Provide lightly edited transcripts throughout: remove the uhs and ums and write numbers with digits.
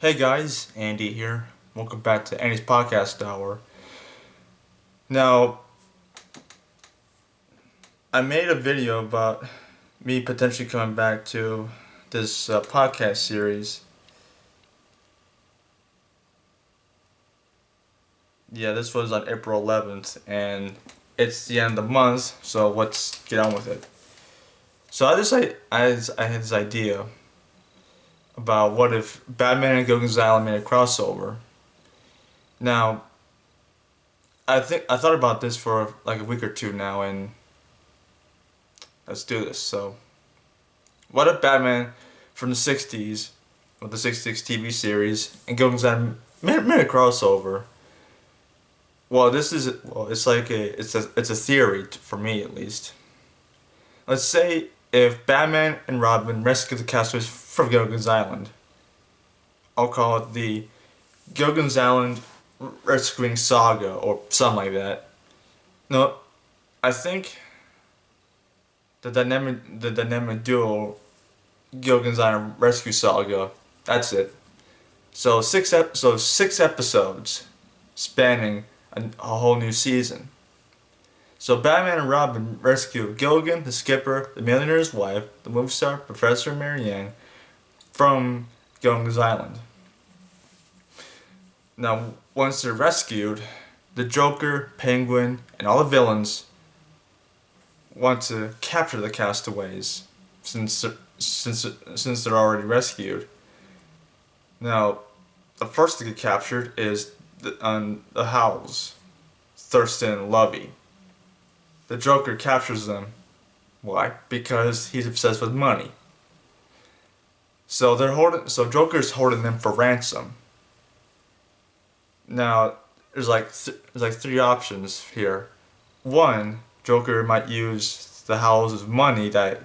Hey guys, Andy here. Welcome back to Andy's Podcast Hour. Now, I made a video about me potentially coming back to this podcast series. Yeah, this was on April 11th, and it's the end of the month, so let's get on with it. So I had this idea about what if Batman and Gilligan's Island made a crossover. Now, I thought about this for like a week or two now, and let's do this. So, what if Batman from the '60s, with the '66 TV series, and Gilligan's Island made a crossover? Well, it's like it's a theory for me at least. Let's say if Batman and Robin rescue the castaways from Gilligan's Island, I'll call it the Gilligan's Island Rescuing Saga or something like that. No, I think the dynamic duo Gilligan's Island Rescue Saga. That's it. So six episodes spanning a whole new season. So Batman and Robin rescue Gilligan, the skipper, the millionaire's wife, the movie star, Professor Marianne, from Gilligan's Island. Now, once they're rescued, the Joker, Penguin, and all the villains want to capture the castaways since they're already rescued. Now, the first to get captured is the Howls, Thurston and Lovey. The Joker captures them. Why? Because he's obsessed with money. So Joker's holding them for ransom. Now, there's like three options here. One, Joker might use the Howls' money that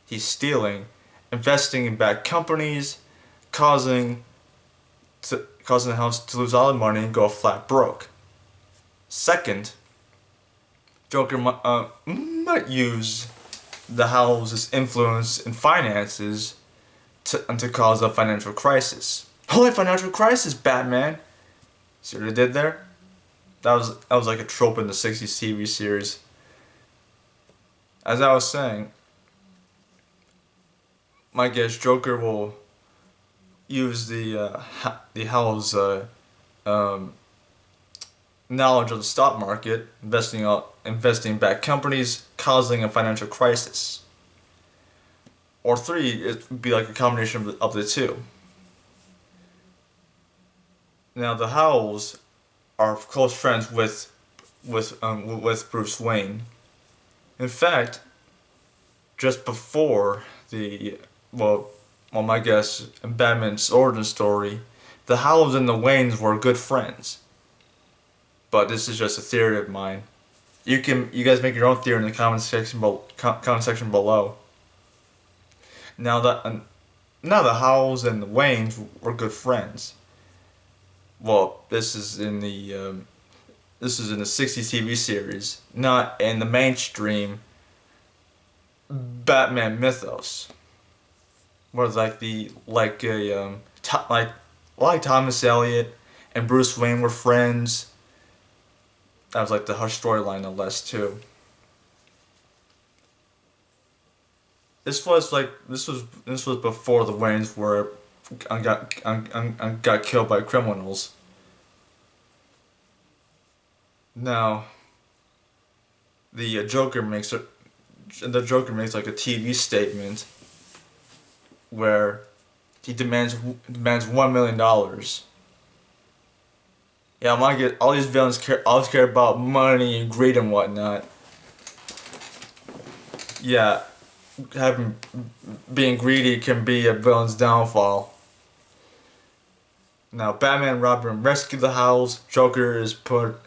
he's stealing, investing in bad companies, causing the Howls to lose all the money and go flat broke. Second, Joker might use the Howls' influence in finances to cause a financial crisis. Holy financial crisis, Batman! See what I did there? That was like a trope in the '60s TV series. As I was saying, my guess Joker will use the Howl's knowledge of the stock market, investing in bad companies, causing a financial crisis. Or three, it would be like a combination of the two. Now the Howells are close friends with Bruce Wayne. In fact, just before my guess in Batman's origin story, the Howells and the Waynes were good friends. But this is just a theory of mine. You guys make your own theory in the comment section below. Now the Howells and the Waynes were good friends. Well, this is in the '60s TV series, not in the mainstream Batman mythos. Where Thomas Elliot and Bruce Wayne were friends. That was like the Hush storyline, no less too. This was before the Waynes got killed by criminals. Now, the Joker makes like a TV statement where he demands $1 million. Yeah, I might get all these villains always care about money and greed and whatnot. Yeah, being greedy can be a villain's downfall. Now, Batman and Robin rescue the Howls. Joker is put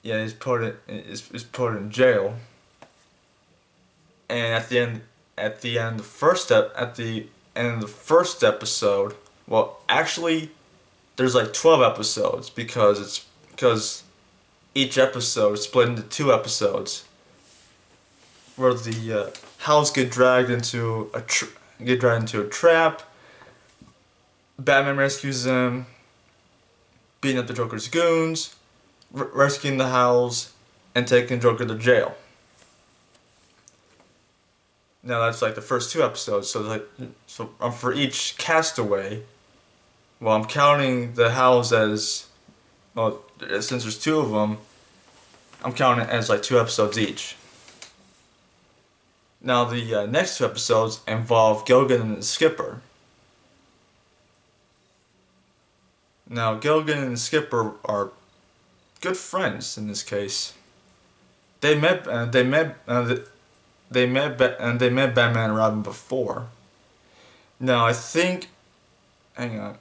in jail. And at the end of the first episode, well, actually, there's like 12 episodes because each episode is split into 2 episodes, where the Howls get dragged into a trap. Batman rescues them, beating up the Joker's goons, rescuing the Howls, and taking Joker to jail. Now that's like the first two episodes. So for each castaway, well, I'm counting the Howls as, well, since there's two of them, I'm counting it as like 2 episodes each. Now the next 2 episodes involve Gilligan and the Skipper. Now Gilligan and the Skipper are good friends in this case. They met. They met. They met Batman and Robin before. Now I think. Hang on.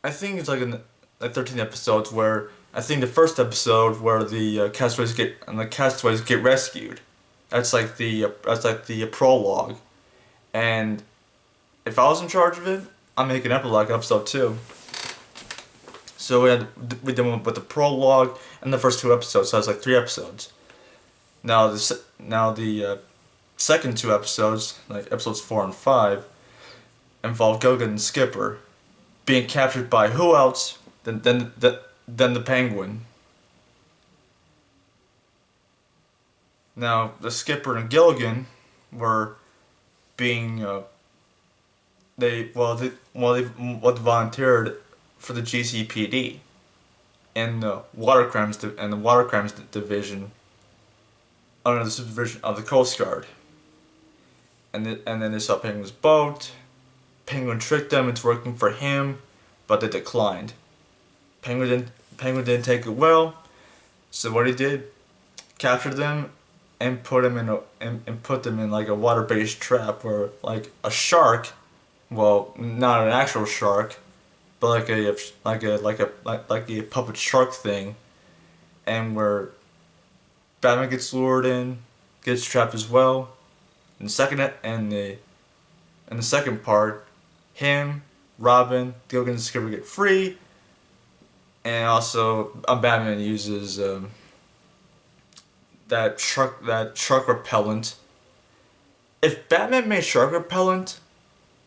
I think it's like in like 13 episodes where I think the first episode where the castaways get rescued. That's like the prologue, and if I was in charge of it, I'm making epilogue episode 2. So we did with the prologue and the first 2 episodes. So that's like 3 episodes. Now the second 2 episodes, like episodes 4 and 5, involve Gilligan and Skipper being captured by who else than the Penguin. Now the Skipper and Gilligan were being they volunteered for the GCPD in the water crimes division under the supervision of the Coast Guard. And then they saw Penguin's boat. Penguin tricked them into working for him, but they declined. Penguin didn't take it well, so what he did, captured them and put them in like a water-based trap where like a shark, well, not an actual shark, but like a puppet shark thing, and where Batman gets lured in, gets trapped as well. In the second part, him, Robin, Gilligan, and Skipper get free, and also Batman uses that shark repellent. If Batman made shark repellent,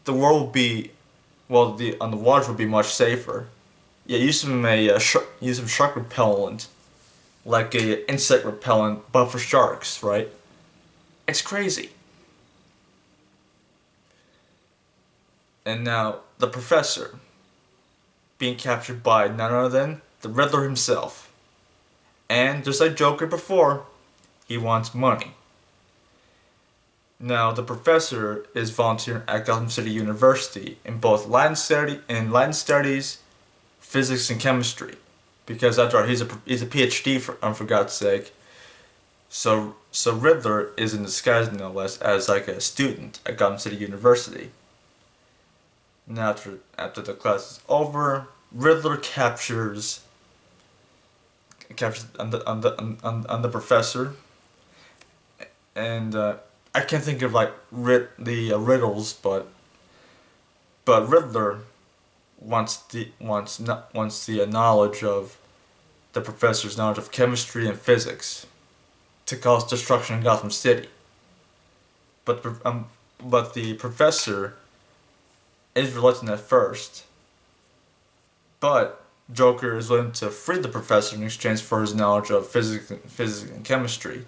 the world would be, well, the waters would be much safer. Yeah, use some shark repellent, like a insect repellent, but for sharks, right? It's crazy. And now the Professor, being captured by none other than the Riddler himself, and just like Joker before, he wants money. Now the Professor is volunteering at Gotham City University in both Latin studies, physics, and chemistry, because that's right, he's a PhD for God's sake. So Riddler is in disguise no less as like a student at Gotham City University. Now after the class is over, Riddler captures the Professor, and I can't think of like riddles, but Riddler wants the knowledge of the Professor's knowledge of chemistry and physics to cause destruction in Gotham City. But the Professor is reluctant at first, but Joker is willing to free the Professor in exchange for his knowledge of physics and chemistry.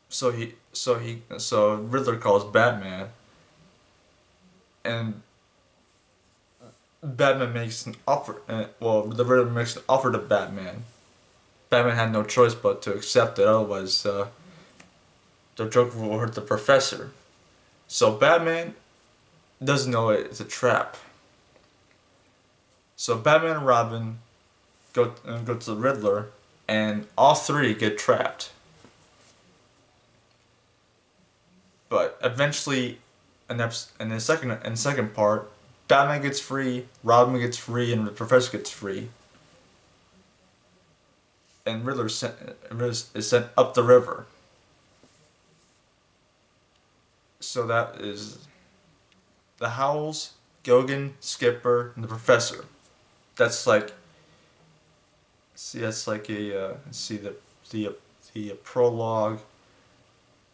So Riddler calls Batman, and Batman makes an offer. The Riddler makes an offer to Batman. Batman had no choice but to accept it. Otherwise, the Joker will hurt the Professor. So Batman doesn't know it's a trap. So Batman and Robin go to the Riddler, and all three get trapped. But eventually, in the second part, Batman gets free, Robin gets free, and the Professor gets free. And Riddler is sent up the river. So that is the Howls, Gilligan, Skipper, and the Professor. That's like, the prologue.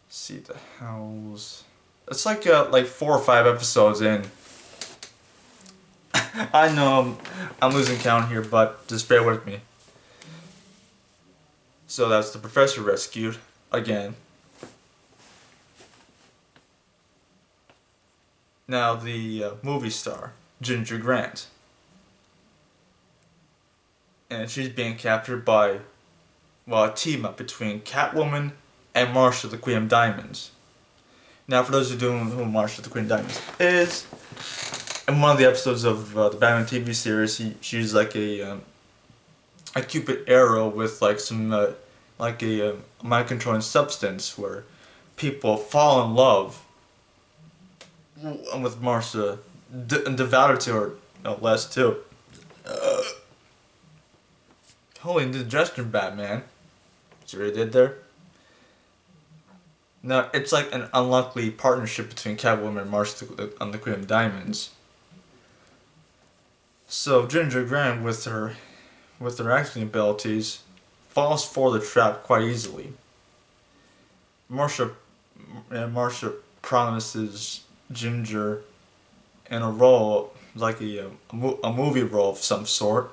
See the Howls. It's like 4 or 5 episodes in. I know I'm losing count here, but just bear with me. So that's the professor rescued again. Now the movie star, Ginger Grant. And she's being captured by, well, a team up between Catwoman and Marsha the Queen of Diamonds. Now, for those who don't know who Marsha the Queen of Diamonds is, in one of the episodes of the Batman TV series, she's like a Cupid arrow with like some like a mind controlling substance where people fall in love with Marsha, and devoted to her, no less too. Holy indigestion, Batman. See what he did there? No, it's like an unlucky partnership between Catwoman and Marsha on the Queen of Diamonds. So Ginger Grant, with her acting abilities, falls for the trap quite easily. Marsha Marsha promises Ginger in a role like a movie role of some sort,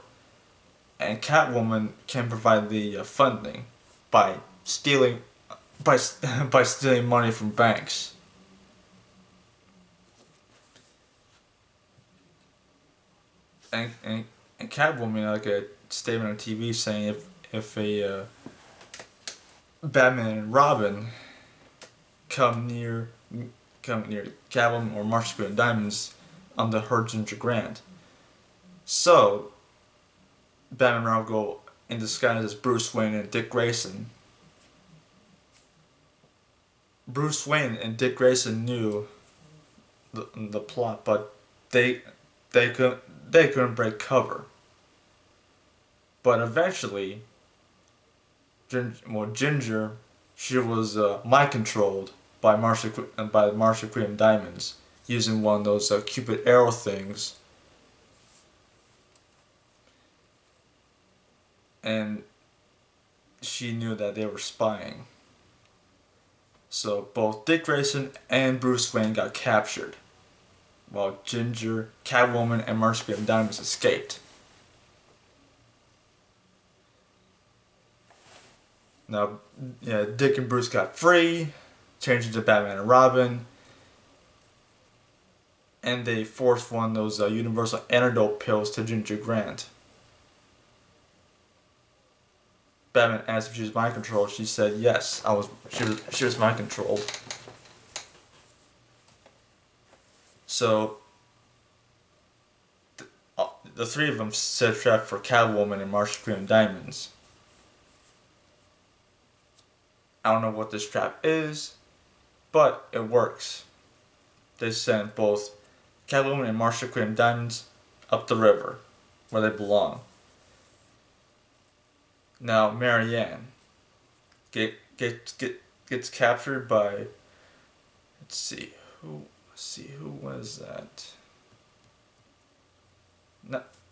and Catwoman can provide the funding by stealing by by stealing money from banks. And Catwoman like a statement on TV saying if a Batman and Robin come near come near Catwoman or Marsha Queen of Diamonds under her Ginger Grant. So Batman and Robin go in disguise as Bruce Wayne and Dick Grayson. Bruce Wayne and Dick Grayson knew the plot, but they they couldn't break cover. But eventually, Ginger, she was mind controlled by Marsha Queen of Diamonds using one of those Cupid arrow things, and she knew that they were spying. So both Dick Grayson and Bruce Wayne got captured, while Ginger, Catwoman, and Marsha Queen of Diamonds escaped. Now, yeah, Dick and Bruce got free, changed into Batman and Robin, and they forced one of those universal antidote pills to Ginger Grant. Batman asked if she was mind controlled. She said yes. She was mind controlled. So the three of them set a trap for Catwoman and Marsha Queen of Diamonds. I don't know what this trap is, but it works. They sent both Catwoman and Marsha Queen of Diamonds up the river, where they belong. Now Marianne gets captured by, let's see who was that?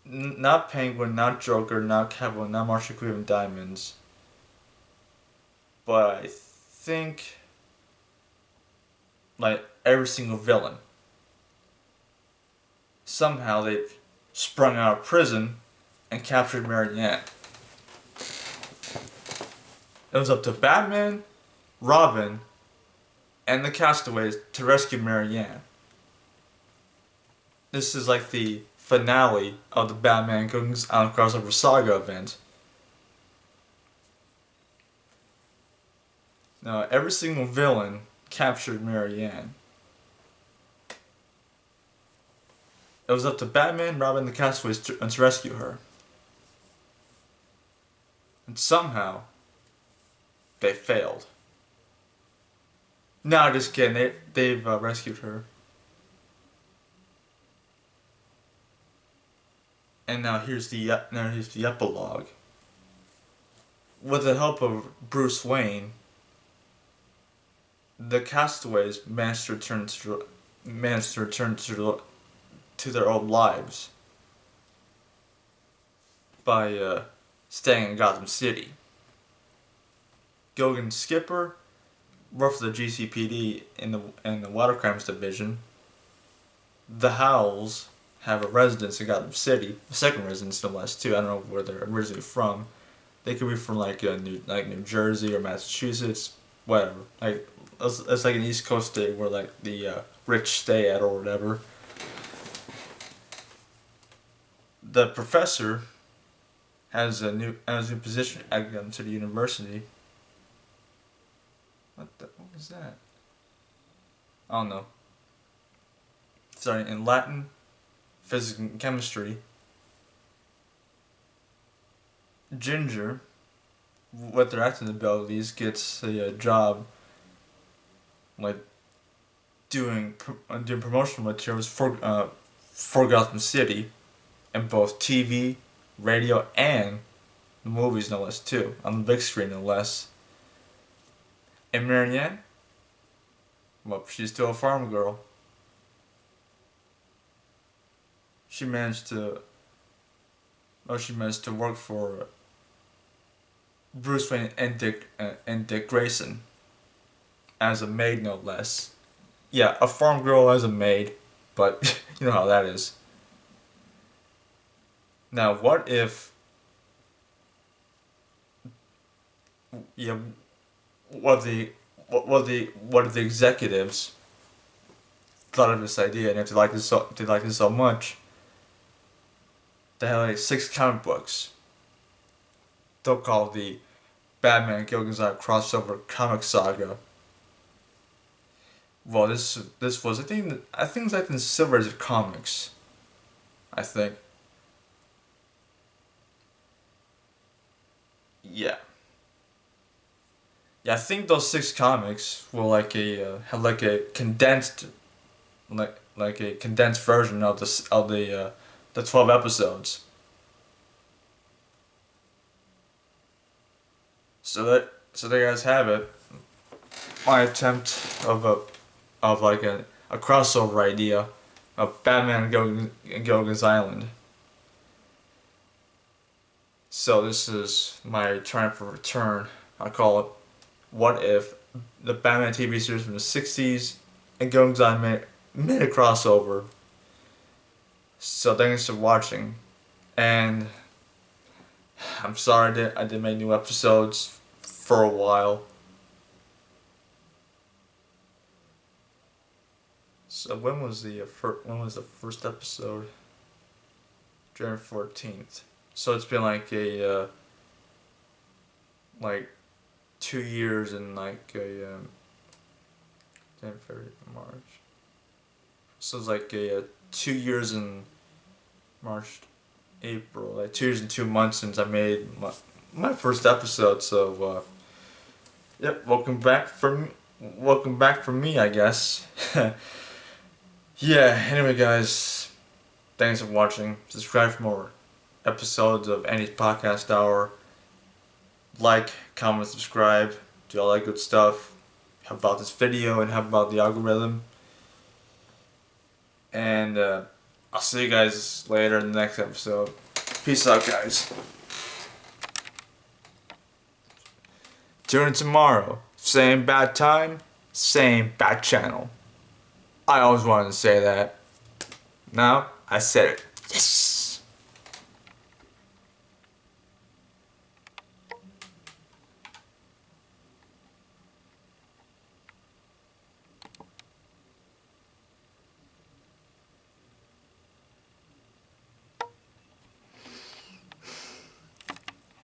Not Penguin, not Joker, not Catwoman, not Marsha Queen of Diamonds. But I think like every single villain. Somehow they've sprung out of prison and captured Marianne. It was up to Batman, Robin, and the castaways to rescue Marianne. This is like the finale of the Batman Goes on Crossover Saga event. Now, every single villain captured Marianne. It was up to Batman, Robin, and the castaways to rescue her. And somehow, they failed. No, just kidding. They've rescued her. And now here's the epilogue. With the help of Bruce Wayne, the castaways managed to return to their old lives by staying in Gotham City. Gilligan Skipper work for the GCPD in the Water Crimes Division. The Howells have a residence in Gotham City, a second residence no less too. I don't know where they're originally from. They could be from like New Jersey or Massachusetts, whatever. Like it's like an East Coast state where like the rich stay at or whatever. The professor has a new position at Gotham City University. What was that? I don't know. Starting in Latin, physics and chemistry. Ginger, with their acting abilities, gets a job like doing promotional materials for Gotham City in both TV, radio, and the movies, no less too, on the big screen, no less. And Marianne, well, she's still a farm girl. She managed to work for Bruce Wayne and Dick Grayson as a maid, no less. Yeah, a farm girl as a maid, but you know how that is. Now, what if? Yeah, what if the executives thought of this idea, and if they liked it so much, they had like 6 comic books. They'll call the Batman Gilligan's crossover comic saga. Well, this was I think it's like in Silver Age of Comics. I think. Yeah. Yeah, I think those 6 comics were like have like a condensed like a condensed version of the 12 episodes. So there you guys have it. My attempt of like a crossover idea of Batman and Gilligan's Island. So this is my triumphant return. I call it What If the Batman TV series from the 60s and Gilligan's Island made a crossover. So thanks for watching, and I'm sorry I didn't make new episodes for a while. So when was the first episode? January 14th. So it's been like like 2 years and like January, February, March. So it's like 2 years and March, April, like 2 years and 2 months since I made my first episode. So yep, welcome back from me, I guess. Yeah, anyway guys, thanks for watching. Subscribe for more episodes of Andy's Podcast Hour. Like, comment, subscribe, do all that good stuff. How about this video and how about the algorithm? And I'll see you guys later in the next episode. Peace out, guys. Tune in tomorrow. Same bad time, same bad channel. I always wanted to say that. Now, I said it. Yes!